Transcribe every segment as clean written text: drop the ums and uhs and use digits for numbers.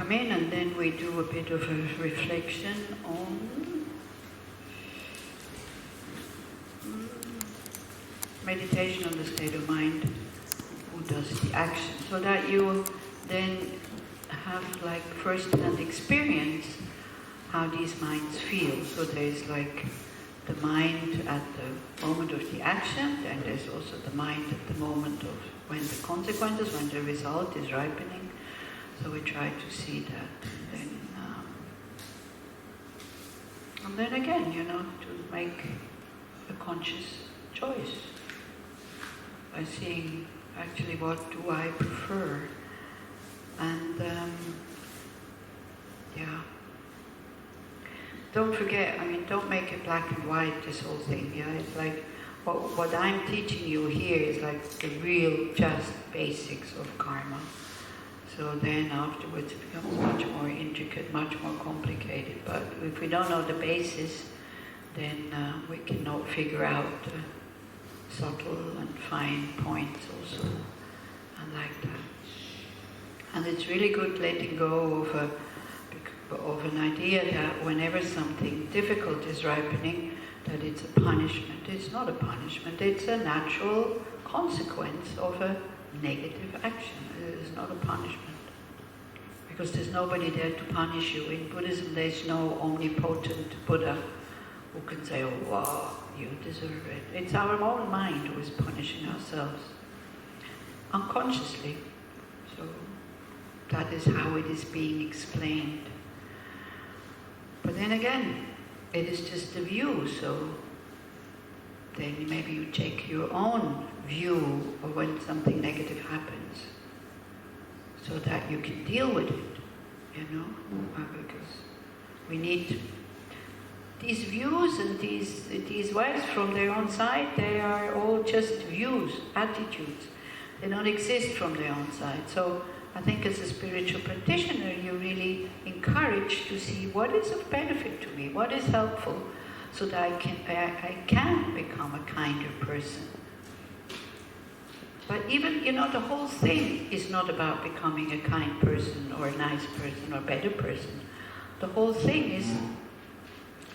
come in, and then we do a bit of a reflection on meditation on the state of mind, who does the action, so that you then have like first-hand experience how these minds feel. So there's like the mind at the moment of the action, and there's also the mind at the moment of when the consequences, when the result is ripening. So we try to see that, and then again, to make a conscious choice by seeing actually what do I prefer, and don't forget, don't make it black and white, this whole thing, it's like, what I'm teaching you here is like the real, just basics of karma. So then afterwards it becomes much more intricate, much more complicated. But if we don't know the basis, then we cannot figure out subtle and fine points also, and like that. And it's really good letting go of an idea that whenever something difficult is ripening, that it's a punishment. It's not a punishment, it's a natural consequence of a negative action. It is not a punishment. Because there's nobody there to punish you. In Buddhism, there's no omnipotent Buddha who can say, oh, wow, you deserve it. It's our own mind who is punishing ourselves, unconsciously. So that is how it is being explained. But then again, it is just a view, so then maybe you take your own view of when something negative happens, so that you can deal with it, because we need these views and these words from their own side. They are all just views, attitudes. They don't exist from their own side. So I think as a spiritual practitioner, you're really encouraged to see what is of benefit to me, what is helpful, so that I can become a kinder person. But even, the whole thing is not about becoming a kind person or a nice person or a better person. The whole thing is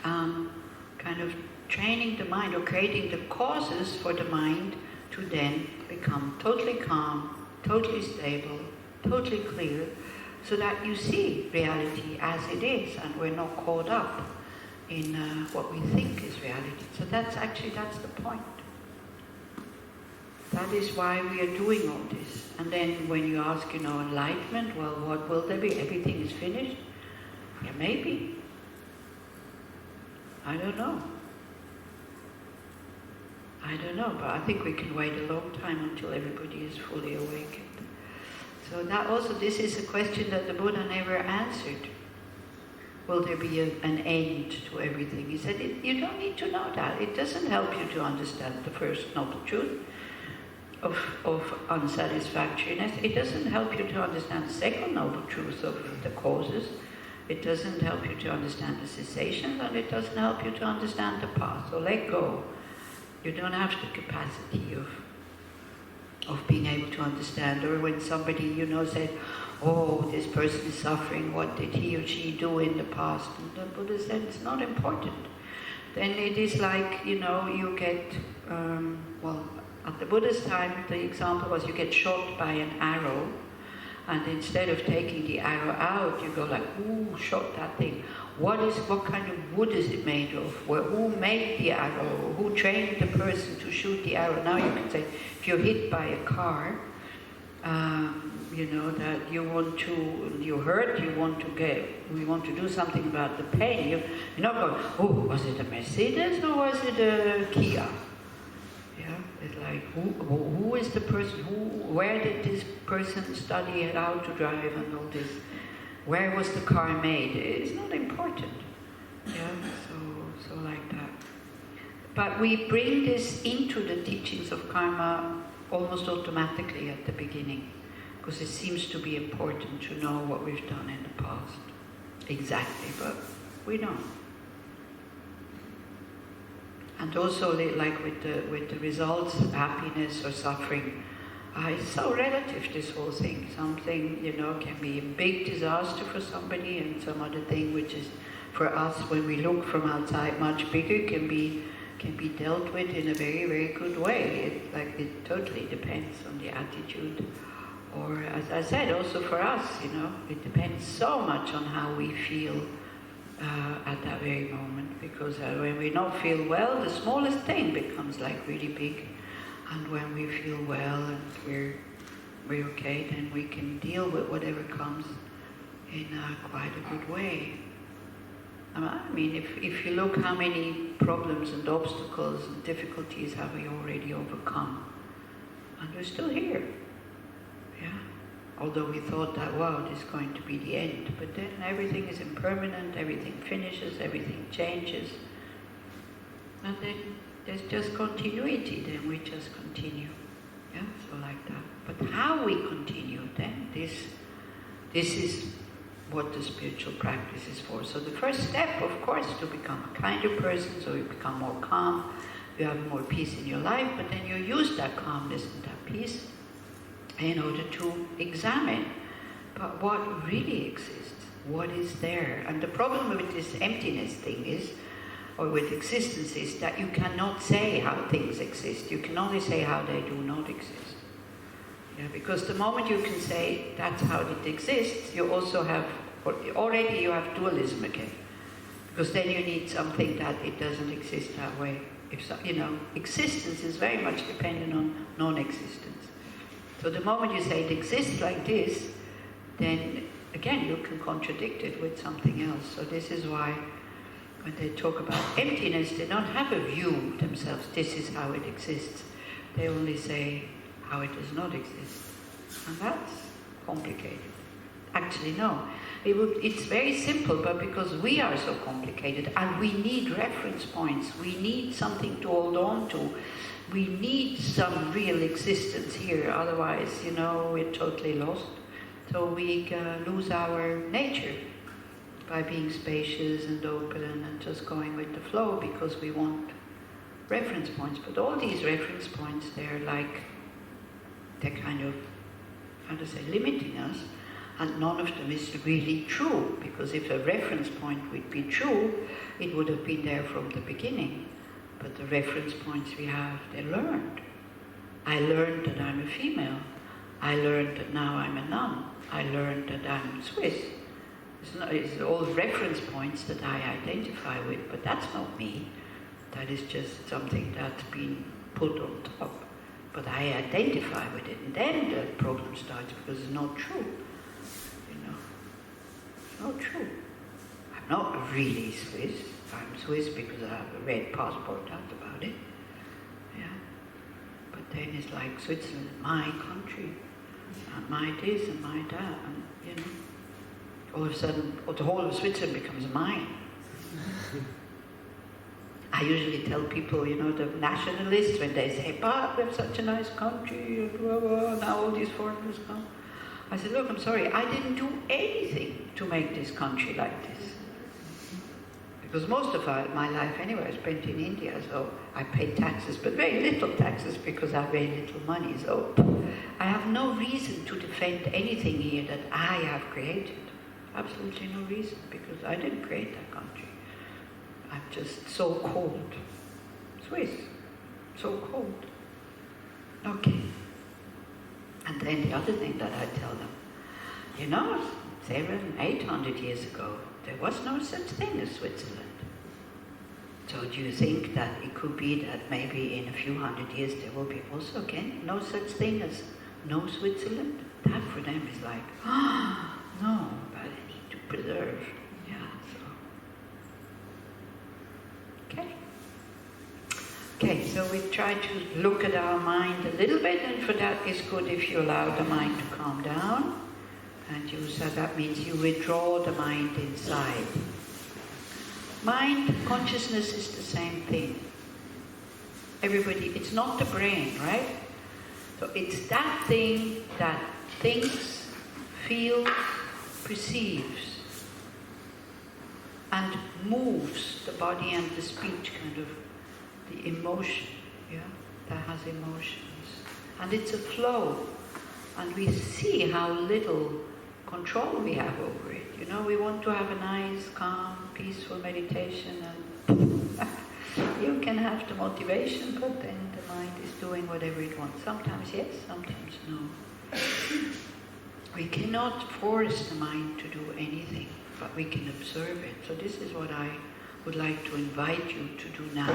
kind of training the mind or creating the causes for the mind to then become totally calm, totally stable, totally clear, so that you see reality as it is and we're not caught up in what we think is reality. So that's the point. That is why we are doing all this. And then when you ask, enlightenment, well, what will there be? Everything is finished? Yeah, maybe. I don't know. But I think we can wait a long time until everybody is fully awakened. So this is a question that the Buddha never answered. Will there be an end to everything? He said, you don't need to know that. It doesn't help you to understand the first noble truth of unsatisfactoriness. It doesn't help you to understand the second noble truth of the causes. It doesn't help you to understand the cessations, and it doesn't help you to understand the path. So let go. You don't have the capacity of being able to understand. Or when somebody, said, oh, this person is suffering, what did he or she do in the past? And the Buddha said, it's not important. Then it is like, you get, at the Buddha's time, the example was you get shot by an arrow, and instead of taking the arrow out, you go like, ooh, shot that thing. What kind of wood is it made of? Who made the arrow? Who trained the person to shoot the arrow? Now you can say, if you're hit by a car, that you're hurt, we want to do something about the pain. You're not going, oh, was it a Mercedes or was it a Kia? It's like, who is the person, where did this person study how to drive and all this? Where was the car made? It's not important. So like that. But we bring this into the teachings of karma almost automatically at the beginning, because it seems to be important to know what we've done in the past. Exactly, but we don't. And also, like with the results, happiness or suffering, It's so relative, this whole thing. Something, can be a big disaster for somebody, and some other thing which is, for us, when we look from outside, much bigger, can be dealt with in a very, very good way. It totally depends on the attitude. Or, as I said, also for us, it depends so much on how we feel at that very moment. Because when we not feel well, the smallest thing becomes like really big. And when we feel well and we're okay, then we can deal with whatever comes in quite a good way. I mean, if you look how many problems and obstacles and difficulties have we already overcome, and we're still here. Yeah. Although we thought that, wow, this is going to be the end. But then everything is impermanent, everything finishes, everything changes. And then there's just continuity, then we just continue. Yeah, so like that. But how we continue then, this is what the spiritual practice is for. So the first step, of course, is to become a kinder person, so you become more calm, you have more peace in your life, but then you use that calmness and that peace in order to examine, but what really exists, what is there. And the problem with this emptiness thing is, or with existence, is that you cannot say how things exist. You can only say how they do not exist. Yeah, because the moment you can say that's how it exists, you also have, already you have dualism again. Because then you need something that it doesn't exist that way. Existence is very much dependent on non-existence. So the moment you say it exists like this, then again you can contradict it with something else. So this is why when they talk about emptiness, they don't have a view themselves, this is how it exists. They only say how it does not exist. And that's complicated. Actually, no. It's very simple, but because we are so complicated and we need reference points, we need something to hold on to, we need some real existence here, otherwise, we're totally lost. So we lose our nature by being spacious and open and just going with the flow because we want reference points. But all these reference points, they're kind of, limiting us, and none of them is really true, because if a reference point would be true, it would have been there from the beginning. But the reference points we have, they're learned. I learned that I'm a female. I learned that now I'm a nun. I learned that I'm Swiss. It's all reference points that I identify with, but that's not me. That is just something that's been put on top. But I identify with it, and then the problem starts because it's not true. It's not true. I'm not really Swiss. I'm Swiss because I have a red passport out about it. Yeah. But then it's like Switzerland, my country, and my this and my that, and all of a sudden, the whole of Switzerland becomes mine. I usually tell people, the nationalists, when they say, but we have such a nice country, and blah, blah, now all these foreigners come. I said, look, I'm sorry, I didn't do anything to make this country like this. Because most of my life anyway I spent in India, so I paid taxes, but very little taxes because I have very little money. So I have no reason to defend anything here that I have created. Absolutely no reason, because I didn't create that country. I'm just so cold. Swiss. So cold. Okay. And then the other thing that I tell them, 700-800 years ago, there was no such thing as Switzerland. So do you think that it could be that maybe in a few hundred years there will be also again no such thing as no Switzerland? That for them is like, no, but I need to preserve. Yeah, so. Okay, so we try to look at our mind a little bit, and for that it's good if you allow the mind to calm down. And that means you withdraw the mind inside. Mind, consciousness is the same thing. Everybody, it's not the brain, right? So it's that thing that thinks, feels, perceives, and moves the body and the speech, kind of the emotion, yeah, that has emotions. And it's a flow. And we see how little control we have over it. You know, we want to have a nice, calm, peaceful meditation, and you can have the motivation, but then the mind is doing whatever it wants. Sometimes yes, sometimes no. We cannot force the mind to do anything, but we can observe it. So this is what I would like to invite you to do now.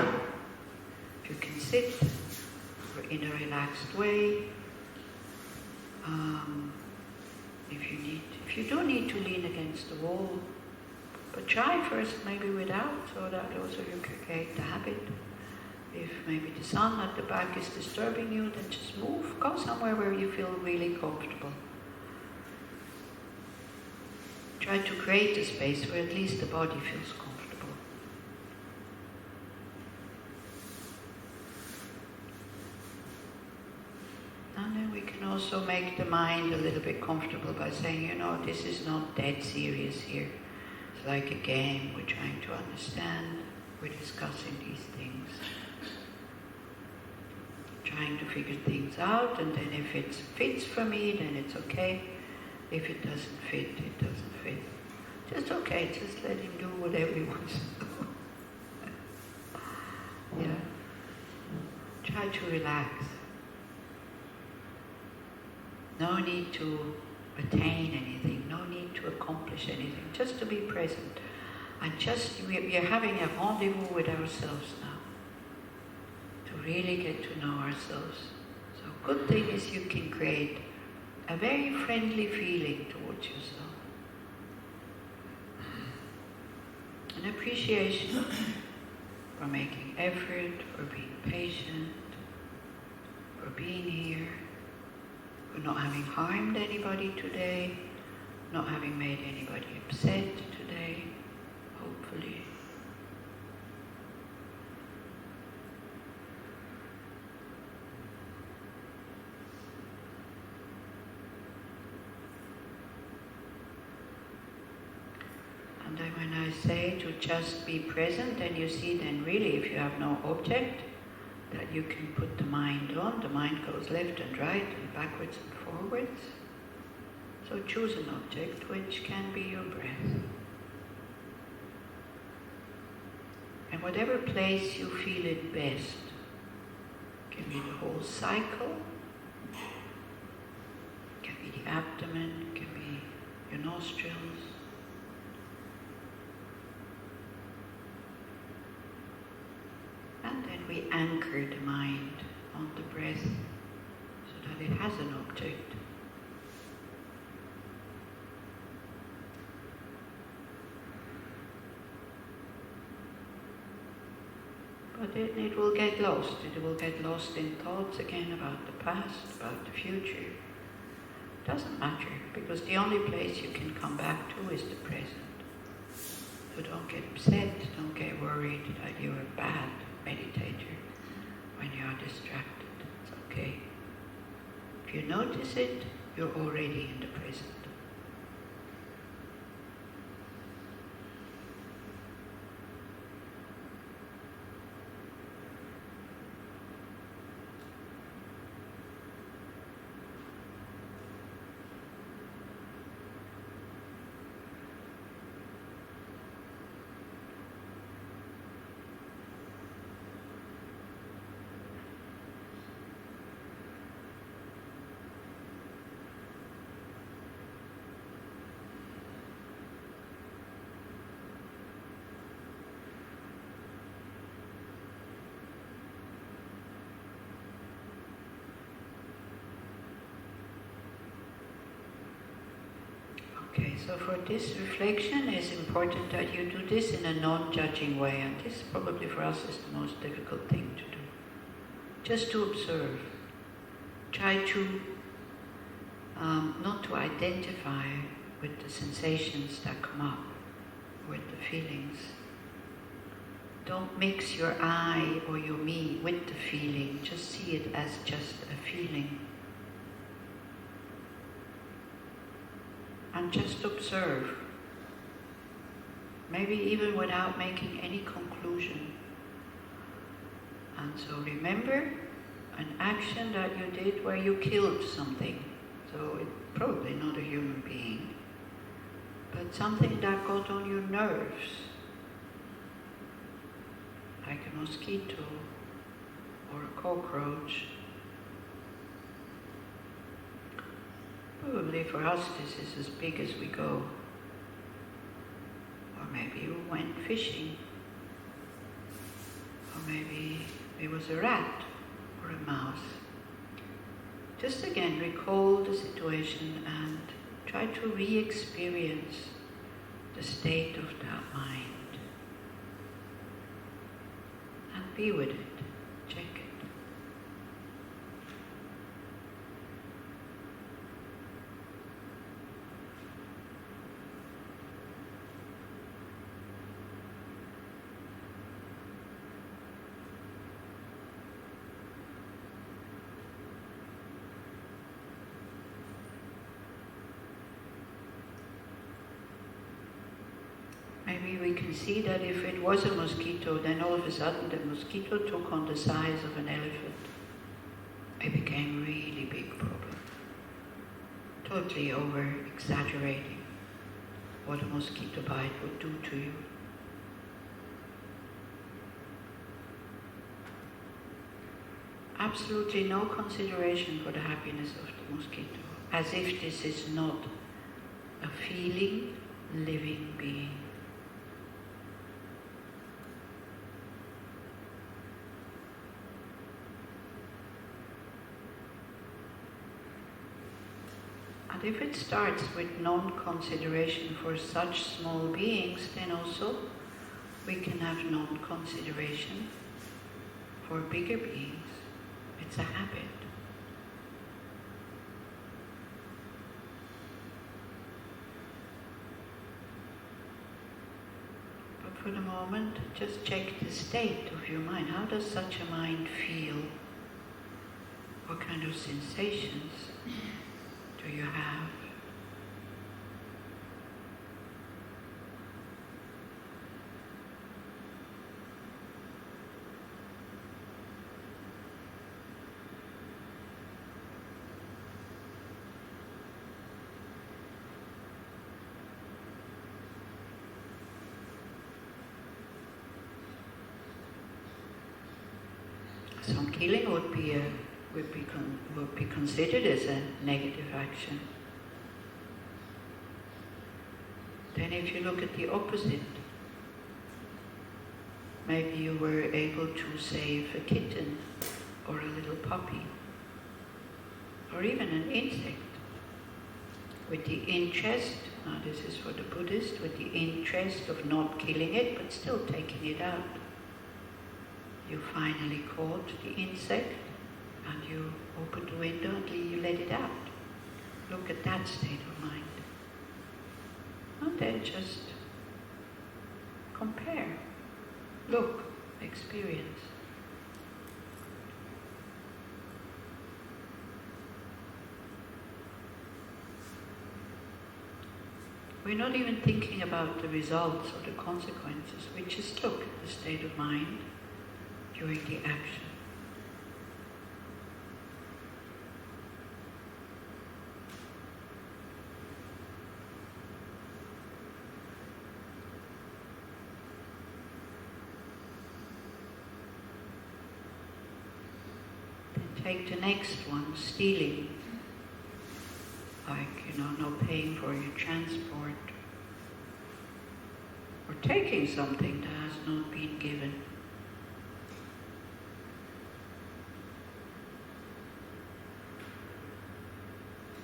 If you can sit in a relaxed way, if you don't need to lean against the wall, but try first maybe without, so that also you can create the habit. If maybe the sun at the back is disturbing you, then just move, go somewhere where you feel really comfortable. Try to create a space where at least the body feels comfortable. And then we can also make the mind a little bit comfortable by saying, you know, this is not dead serious here. It's like a game, we're trying to understand, we're discussing these things. Trying to figure things out, and then if it fits for me, then it's okay. If it doesn't fit, it doesn't fit. Just okay, just let him do whatever he wants to do. Yeah. Try to relax. No need to attain anything, no need to accomplish anything, just to be present. And just, we are having a rendezvous with ourselves now, to really get to know ourselves. So good thing is you can create a very friendly feeling towards yourself. An appreciation for making effort, for being patient, for being here, for not having harmed anybody today, not having made anybody upset today, hopefully. And then when I say to just be present, then you see then really if you have no object, that you can put the mind on. The mind goes left and right and backwards and forwards. So choose an object which can be your breath. And whatever place you feel it best, can be the whole cycle, can be the abdomen, can be your nostrils. And then we anchor the mind on the breath so that it has an object. But then it will get lost. It will get lost in thoughts again about the past, about the future. Doesn't matter, because the only place you can come back to is the present. So don't get upset, don't get worried that you're a bad meditator when you are distracted. It's okay. If you notice it, you're already in the present. Okay, so for this reflection, it's important that you do this in a non-judging way, and this probably for us is the most difficult thing to do. Just to observe. Try to not to identify with the sensations that come up, with the feelings. Don't mix your I or your me with the feeling, just see it as just a feeling. And just observe, maybe even without making any conclusion. And so remember, an action that you did where you killed something. So it's probably not a human being, but something that got on your nerves, like a mosquito or a cockroach. Probably for us this is as big as we go. Or maybe you went fishing. Or maybe it was a rat or a mouse. Just again recall the situation and try to re-experience the state of that mind. And be with it. Check it. Maybe we can see that if it was a mosquito, then all of a sudden the mosquito took on the size of an elephant. It became a really big problem. Totally over-exaggerating what a mosquito bite would do to you. Absolutely no consideration for the happiness of the mosquito, as if this is not a feeling, living being. And if it starts with non-consideration for such small beings, then also we can have non-consideration for bigger beings. It's a habit. But for the moment, just check the state of your mind. How does such a mind feel? What kind of sensations do you have? Some killing would be considered as a negative action. Then if you look at the opposite, maybe you were able to save a kitten or a little puppy or even an insect with the interest, now this is for the Buddhist, with the interest of not killing it but still taking it out. You finally caught the insect and you opened the window until you let it out. Look at that state of mind. And then just compare, look, experience. We're not even thinking about the results or the consequences. We just look at the state of mind during the action. Then take the next one, stealing. Like, not paying for your transport. Or taking something that has not been given.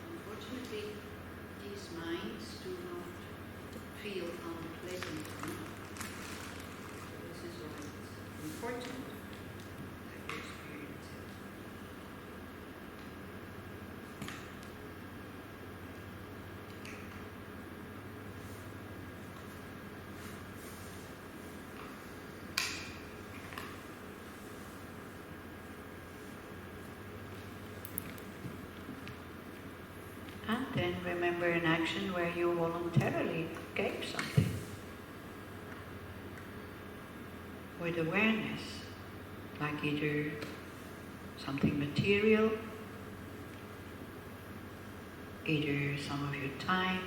Unfortunately, these minds do not feel unpleasant enough. So this is why it's important that you experience it. And then remember an action where you voluntarily gave something. With awareness, like either something material, either some of your time,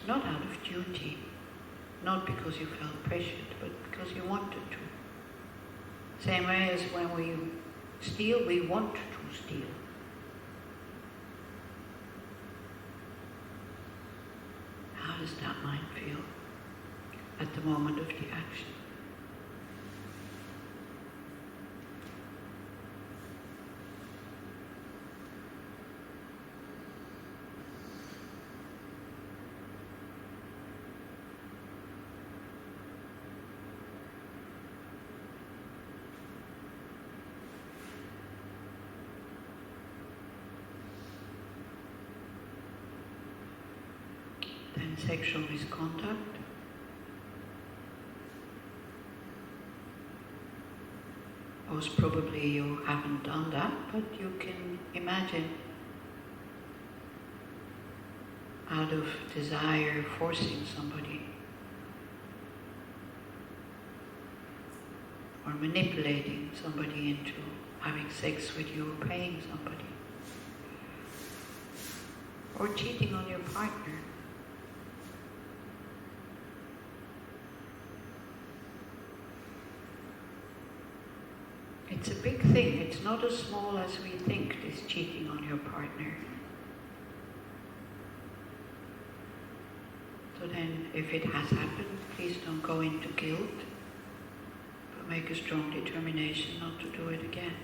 not out of duty, not because you felt pressured, but because you wanted to. Same way as when we steal, we want to steal. How does that mind feel at the moment of the action? Then sexual misconduct. Most probably you haven't done that, but you can imagine out of desire forcing somebody or manipulating somebody into having sex with you or paying somebody or cheating on your partner. It's a big thing. It's not as small as we think, this cheating on your partner. So then, if it has happened, please don't go into guilt, but make a strong determination not to do it again.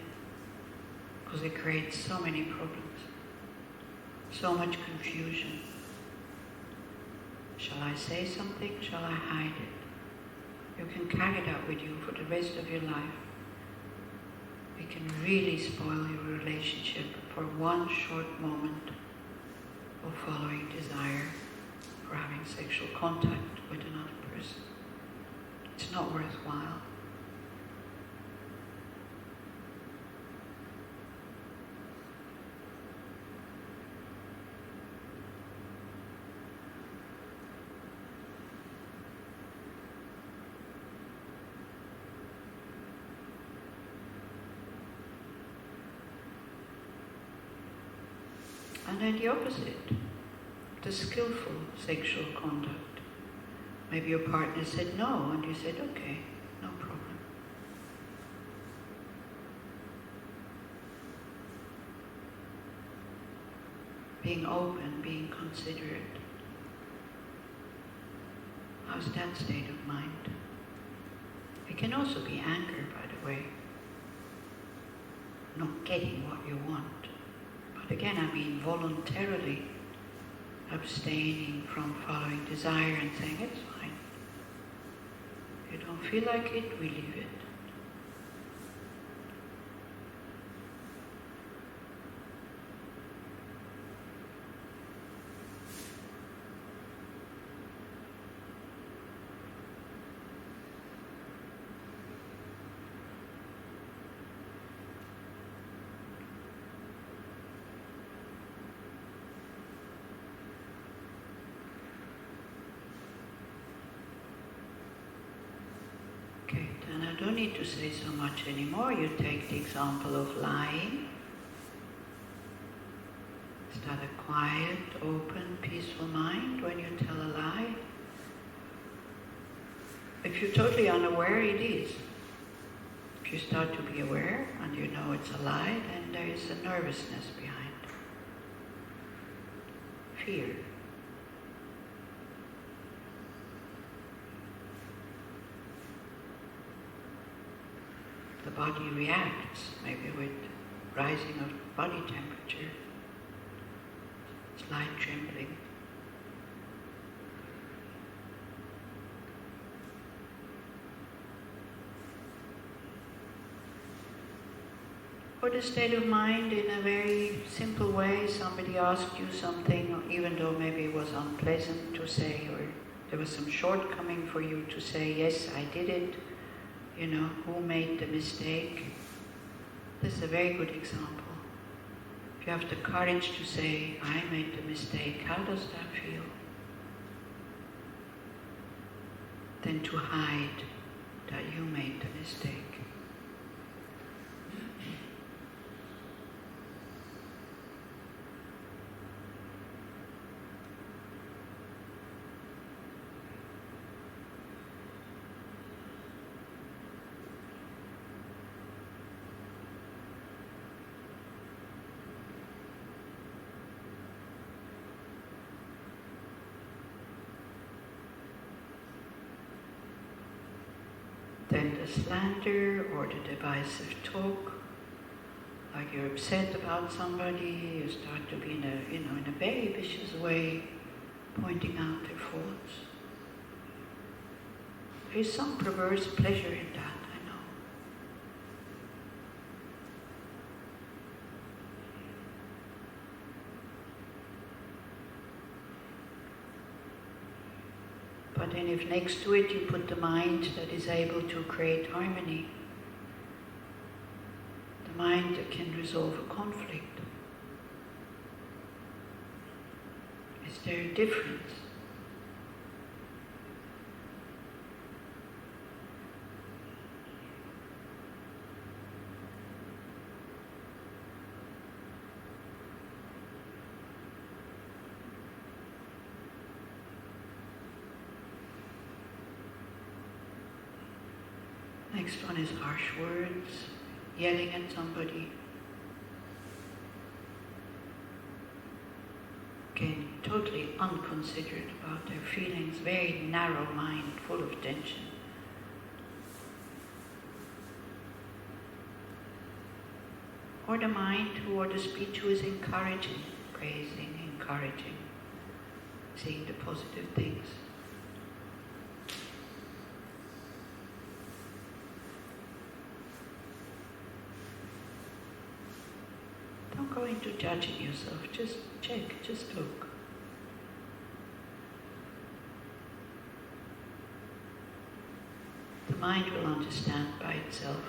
Because it creates so many problems, so much confusion. Shall I say something? Shall I hide it? You can carry that with you for the rest of your life. It can really spoil your relationship for one short moment of following desire, for having sexual contact with another person. It's not worthwhile. And then the opposite, the skillful sexual conduct. Maybe your partner said no, and you said, okay, no problem. Being open, being considerate. How's that state of mind? It can also be anger, by the way. Not getting what you want. But again, I mean voluntarily abstaining from following desire and saying, it's fine. If you don't feel like it, we leave it. Okay, then I don't need to say so much anymore. You take the example of lying. Is that a quiet, open, peaceful mind when you tell a lie? If you're totally unaware, it is. If you start to be aware and you know it's a lie, then there is a nervousness behind. Fear. The body reacts, maybe with rising of body temperature, slight trembling. Or the state of mind in a very simple way, somebody asked you something, even though maybe it was unpleasant to say, or there was some shortcoming for you to say, yes, I did it. You know, who made the mistake? This is a very good example. If you have the courage to say, I made the mistake, how does that feel? Than to hide that you made the mistake. Then the slander or the divisive talk, like you're upset about somebody, you start to be in a very vicious way, pointing out their faults. There is some perverse pleasure in that, I know. But then if next to it you put the mind that is able to create harmony, the mind that can resolve a conflict, is there a difference? Next one is harsh words, yelling at somebody. Again, totally unconsidered about their feelings, very narrow mind, full of tension. Or the mind or the speech who is encouraging, praising, encouraging, seeing the positive things. Don't go into judging yourself, just check, just look. The mind will understand by itself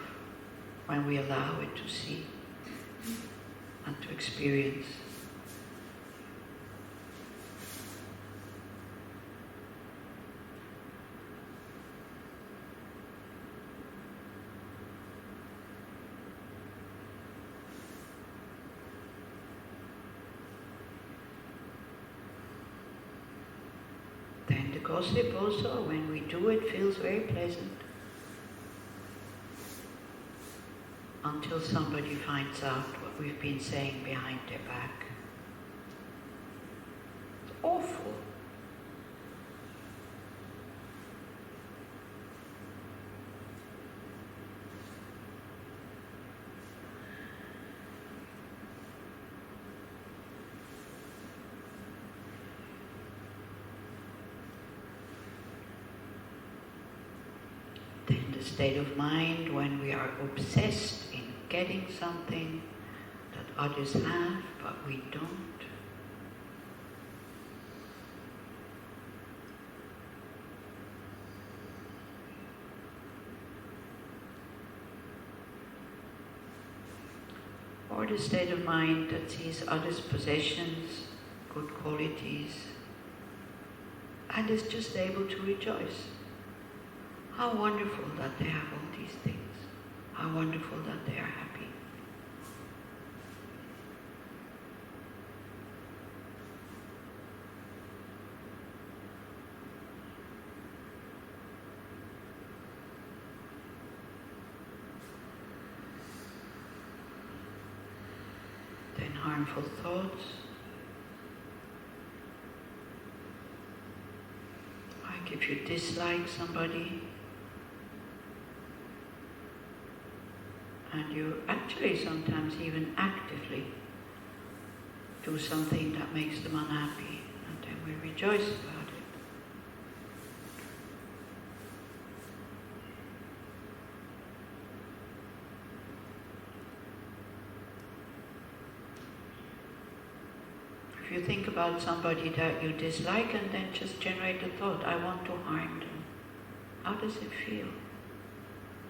when we allow it to see and to experience. Then the gossip also, when we do it, feels very pleasant. Until somebody finds out what we've been saying behind their back. It's awful. Then the state of mind when we are obsessed in getting something that others have, but we don't. Or the state of mind that sees others' possessions, good qualities, and is just able to rejoice. How wonderful that they have all these things. How wonderful that they are happy. Then harmful thoughts. Like if you dislike somebody, and you actually sometimes even actively do something that makes them unhappy, and then we rejoice about it. If you think about somebody that you dislike and then just generate the thought, I want to harm them, how does it feel?